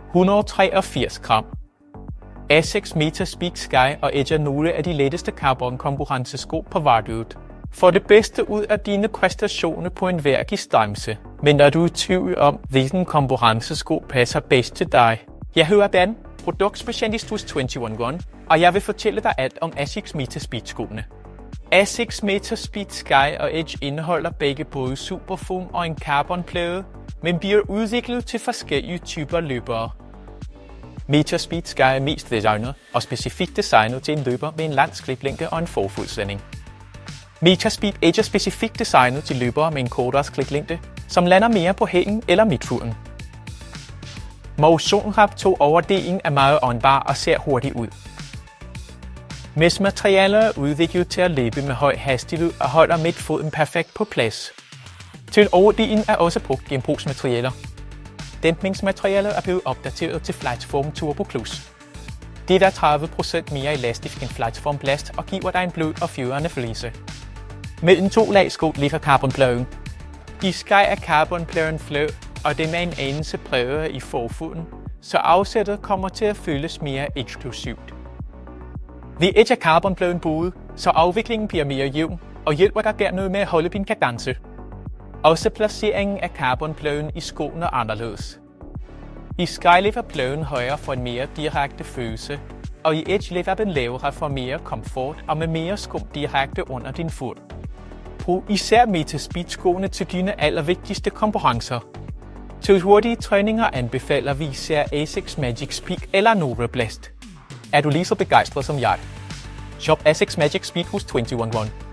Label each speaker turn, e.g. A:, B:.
A: 183 gram. Asics Metaspeed Sky og Edge er nogle af de letteste carbon-konkurrencesko på markedet. Få det bedste ud af dine præstationer på enhver distance. Men er du i tvivl om, hvilken konkurrencesko passer bedst til dig? Jeg hedder Dan, produktspecialist hos 21 Run, og jeg vil fortælle dig alt om Asics Metaspeed-skoene. Asics Metaspeed Sky og Edge indeholder begge både superfoam og en carbonplade, men bliver udviklet til forskellige typer løbere. Metaspeed Sky er mest designet og specifikt designet til en løber med en lang skriblængde og en forfodslanding. Metaspeed Edge er specifikt designet til løbere med en kortere skriblængde, som lander mere på hælen eller midtfoden. Motion Wrap 2-overdelen er meget åndbar og ser hurtigt ud. Mesh-materialer er udviklet til at løbe med høj hastighed og holder midtfoden perfekt på plads. Til overdelen er også brugt genbrugsmaterialer. Dæmpningsmaterialet er blevet opdateret til Flightform Turbo Plus. Det er 30% mere elastisk end Flightform Blast og giver dig en blød og fjørende flise. Mellem to lag sko ligger carbonpladen. I Sky er carbonpladen flad, og den er en anelse præget i forfoden, så afsættet kommer til at føles mere eksklusivt. Ved Edge er carbonpladen buet, så afviklingen bliver mere jævn og hjælper dig dermed med at holde din kadence. Også placeringen af carbonpladen i skoen er anderledes. I Sky ligger pladen højere for en mere direkte følelse, og i Edge ligger den lavere for mere komfort og med mere skum direkte under din fod. Brug især Metaspeed-skoene til dine allervigtigste konkurrencer. Til hurtige træninger anbefaler vi især Asics Magic Peak eller Nova Blast. Er du lige så begejstret som jeg? Shop Asics Magic Speed hos 21 Run.